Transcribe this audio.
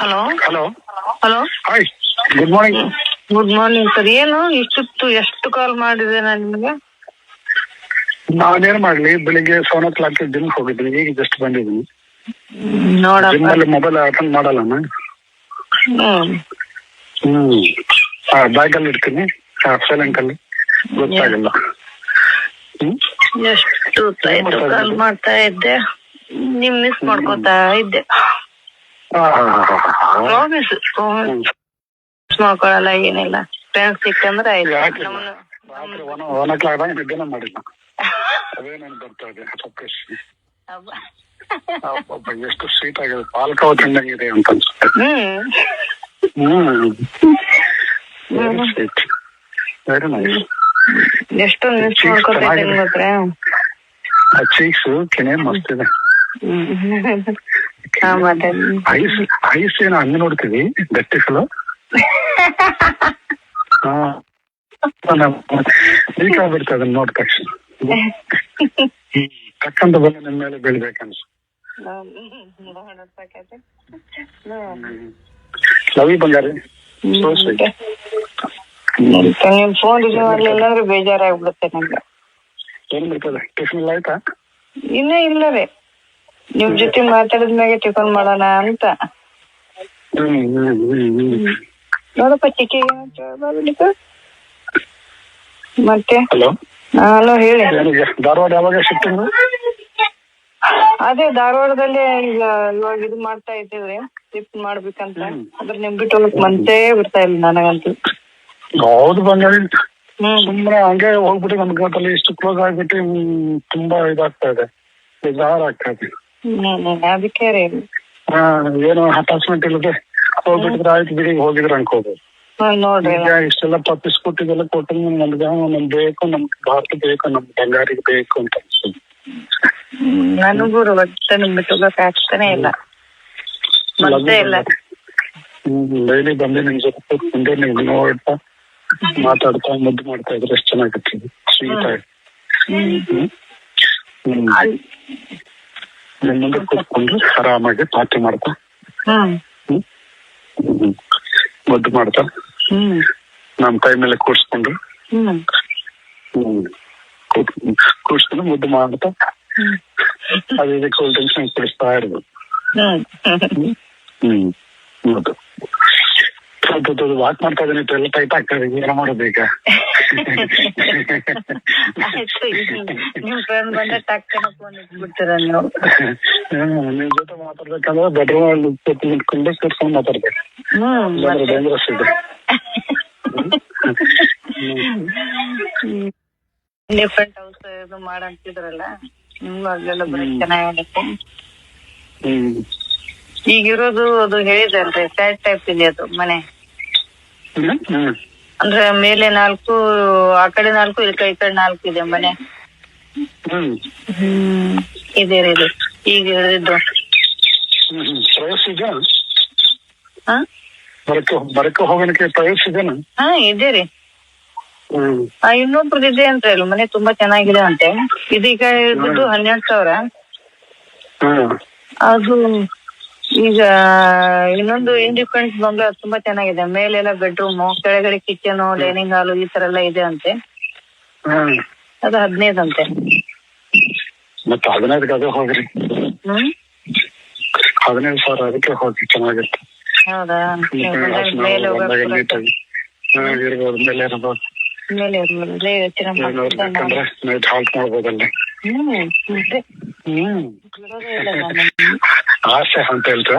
Hello hello hello hi, good morning. Good morning sir. ಏನು ಇಷ್ಟೊತ್ತು ಎಷ್ಟು ಕಾಲ್ ಮಾಡಿದೆ ನಾನು ನಿಮಗೆ? ನಾನೇನ್ ಮಾಡ್ಲಿ, ಬೆಳಿಗ್ಗೆ 7 o'clock ಜಿಮ್ ಹೋಗಿದ್ವಿ, ಈಗ ಜಸ್ಟ್ ಬಂದಿದ್ದೀನಿ. ಜಿಮ್ ನೋಡಪ್ಪ. ಅಲ್ಲಿ ಮೊಬೈಲ್ ಅಟೆಂಡ್ ಮಾಡಲ್ಲ ನಾನು. ಹ್ಮ್ ಬ್ಯಾಗ್ ಅಲ್ಲಿ ಇಡ್ತೀನಿ, ಸೈಲೆಂಟ್ ಅಲ್ಲಿ, ಗೊತ್ತಾಗಲ್ಲ. ಎಷ್ಟು ಆಯ್ತು ಕಾಲ್ ಮಾಡ್ತಾ ಇದ್ದೆ, ನಿಮ್ ಮಿಸ್ ಮಾಡ್ಕೋತಾ ಇದ್ದೆ. ಪ್ರಾಮಿಸ್ ಮಾಡ್ಕೊಳಲ್ಲ, ಏನಿಲ್ಲ. ಫ್ರೆಂಡ್ಸ್ ಸಿಕ್ಕಂದ್ರೆ ಆಯ್ತು. ರಾತ್ರಿ 1 o'clock ನಿದ್ದೆನ ಮಾಡಿಲ್ಲ. ಅದೇ ನನ್ ಬರ್ತಾ ಇದೆ ಫೋಕಸ್. ಎಷ್ಟು ಸ್ವೀಟ್ ಆಗಿದೆ, ಪಾಲ್ಕಾವ ತಿಂದಂಗಿದೆ ಅಂತ ಅನ್ಸುತ್ತೆ. Very sweet, very nice. ಎಷ್ಟೊಂದು ಮಿಸ್ ಮಾಡ್ಕೋತಾ ಇದ್ದೀನಿ ಗೊತ್ತಾ. ಆ ಚೀಕ್ಸ್ ಕೆನೆ ಮಸ್ತ್ ಇದೆ. ಐಸ್ ಏನೋ ಹಂಗ ನೋಡ್ತೀವಿ, ಗಟ್ಟಿಸಲು ಈಗ ಆಗ್ಬಿಡ್ತದೆ ಅದನ್ನ ನೋಡ್ ತಕ್ಷಣ. ತಕ್ಕಂತ ಬಂದು ನಿಮ್ ಮೇಲೆ ಬೀಳ್ಬೇಕನ್ಸು. ಲವಿ ಬಂಗಾರಿ, ನಿಮ್ ಫೋನ್ ರಿಸೀವ್ ಮಾಡ್ಲಿಲ್ಲ ಅಂದ್ರೆ ಬೇಜಾರಾಗ್ಬಿಡುತ್ತೆ ನಂಗೆ. ಏನ್ ಬಿಡ್ತದೆ, ಟಿಫಿನ್ ಎಲ್ಲ ಆಯ್ತಾ? ಇನ್ನೇ ಇಲ್ಲ ರೀ, ನಿಮ್ ಜೊತೆ ಮಾತಾಡಿದ್ಮ್ಯಾಗೆ ಟಿಫನ್ ಮಾಡೋಣ ಅಂತ. ನೋಡಪ್ಪ ಚಿಕ್ಕಿ ಮತ್ತೆ. ಹಲೋ ಹೇಳಿ. ಧಾರವಾಡ ಯಾವಾಗ ಶಿಫ್ಟಿಂಗ್? ಅದೇ ಧಾರವಾಡದಲ್ಲೇ ಈಗ ಇವಾಗ ಇದು ಮಾಡ್ತಾ ಇದ್ದೇವೆ, ಶಿಫ್ಟ್ ಮಾಡ್ಬೇಕಂತ. ಅದ್ರ ನಿಮ್ ಬಿಟ್ಟು ಹೋಗಕ್ ಮನ್ಸೇ ಬಿಡ್ತಾ ಇಲ್ಲ ನನಗಂತೂ. ಹೌದು ಬಂಗಾಳಿ, ಸುಮ್ಮನೆ ಹಂಗೆ ಹೋಗ್ಬಿಟ್ಟು ನಮ್ಗೆ ಇಷ್ಟು ಕ್ಲೋಸ್ ಆಗ್ಬಿಟ್ಟು ತುಂಬಾ ಇದಾಗ್ತಾ ಇದೆ, ಬೇಜಾರಾಗ್ತಾ ಇದೆ. ಅದಕ್ಕೆ ರೀ, ಏನೋ ಅಟ್ಯಾಚ್ಮೆಂಟ್ ಇಲ್ಲದೆ ಹೋಗ್ಬಿಟ್ಟಿದ್ರೆ ಆಯ್ತು ಬಿಡಿ, ಹೋಗಿದ್ರೆ ಅನ್ಕೋಬಹುದು. ನೋಡ್ರಿ ಇಷ್ಟೆಲ್ಲ ಪಪ್ಪಿಸ್ ಕೊಟ್ಟಿದ್ದೆಲ್ಲ ಕೊಟ್ಟು ನಮ್ಗೆ ಬೇಕು, ನಮ್ಗೆ ಭಾರತ ಬೇಕು, ನಮ್ ಬಂಗಾರಿಗೆ ಬೇಕು ಅಂತ ಅನ್ಸುತ್ತೆ. ನನಗೂ ಒಟ್ಟೆ ನಿಮ್ ಬಿಟ್ಟು ಹೋಗಕ್ ಆಗ್ತಾನೆ ಇಲ್ಲ, ಮತ್ತೆ ಇಲ್ಲ. ಡೈಲಿ ಬಂದು ನಿಮ್ ಜೊತೆ ಕೂತ್ಕೊಂಡು ನಿಮ್ಗೆ ನೋಡ್ತಾ ಮಾತಾಡ್ತಾ ಮುದ್ದು ಮಾಡ್ತಾ ಇದ್ರೆ ಎಷ್ಟು ಚೆನ್ನಾಗಿರ್ತದೆ, ಸ್ವೀಟ್ ಆಗಿ. ನಿಮ್ ಮುಂದೆ ಕೂತ್ಕೊಂಡು ಆರಾಮಾಗಿ ಪಾರ್ಟಿ ಮಾಡ್ತಾ ಮುದ್ದು ಮಾಡ್ತಾ ನಮ್ ಕೈ ಮೇಲೆ ಕೂರ್ಸ್ಕೊಂಡು ಕೂರ್ಸ್ಕೊಂಡು ಮುದ್ದು ಮಾಡ್ತಾ ಅದೇ ಕೂಲ್ ಡ್ರಿಂಕ್ಸ್ ಕುಡಿಸ್ತಾ ಇರ್ಬೋದು. ಹೌದು, ಸ್ವಲ್ಪ ವಾಕ್ ಮಾಡ್ತಾ ಇದ್ದೀನಿ, ಎಲ್ಲ ಟೈಟ್ ಆಗ್ತಾ ಇದೆ, ಏನೋ ಮಾಡೋದು ಈಗ. ನಿಮ್ ಫ್ರೆಂಡ್ ಬಂದ ಟಕ್ಕನ ಫೋನ್ ಇಟ್ಬಿಡ್ತೀರ ನೀವು. ನಿಮ್ ಜೊತೆ ಮಾತಾಡ್ಬೇಕಂದ್ರೆ ಬೆಡ್ರೂಮ್ ಅಲ್ಲಿ ಇಟ್ಕೊಂಡು ಕೂರ್ಸ್ಕೊಂಡು ಮಾತಾಡ್ಬೇಕು, ಡೇಂಜರಸ್ ಇದೆ. ಡಿಫ್ರೆಂಟ್ ಹೌಸ್ ಇದು ಮಾಡಂತಿದ್ರಲ್ಲ, ನಿಮ್ಗೂ ಅಲ್ಲೆಲ್ಲ ಬರೀ ಚೆನ್ನಾಗಿರುತ್ತೆ. ಈಗಿರೋದು ಅದು ಹೇಳಿದಲ್ರಿ, ಫ್ಲಾಟ್ ಟೈಪ್ ಇದೆ ಅದು ಮನೆ. ಅಂದ್ರೆ ಮೇಲೆ 4, ಆ ಕಡೆ 4, ಈ ಕಡೆ 4 ಇದೆ ಮನೆ. ಇದೆ ರೀ, ಇದು ಈಗ ಹೇಳಿದ್ದು. ಬರಕ್ಕೆ ಹೋಗಲಿಕ್ಕೆ ಪ್ರವೇಶ ಇದೆನಾ? ಇದೆ ರೀ. ಇನ್ನೊಬ್ರದ್ದು ಇದೆ ಅಂತ ಹೇಳಿ, ಮನೆ ತುಂಬಾ ಚೆನ್ನಾಗಿದೆ ಅಂತೆ. ಇದೀಗ ಇದ್ದು 12,000. ಅದು ಈಗ ಇನ್ನೊಂದು ಇಂಡಿಪೆಂಡೆನ್ಸ್ ಬಂಗ್ಲೆ ತುಂಬಾ ಚೆನ್ನಾಗಿದೆ. ಮೇಲೆಲ್ಲ ಬೆಡ್ರೂಮ್, ಕೆಳಗಡೆ ಕಿಚನ್, ಡೈನಿಂಗ್ ಹಾಲ್ ಈ ತರ ಎಲ್ಲ ಇದೆ ಅಂತೆ. ಅದು 15 ಅಂತೆ. ಮತ್ತೆ 15 ಅದೇ ಹೋಗ್ರಿ. 15,000 ಅದಕ್ಕೆ ಹೋಗಿ, ಚೆನ್ನಾಗಿರುತ್ತೆ. ಹೌದಾ? ಮೇಲೆ ಇರ್ಬೋದು, ಮೇಲೆ ಇರ್ಬೋದು, ಮೇಲೆ ಯೋಚನೆ ನೈಟ್ ಹಾಲ್ಟ್ ಮಾಡ್ಬೋದಲ್ಲ. ಆಸೆ ಅಂತ ಹೇಳ್ತಾ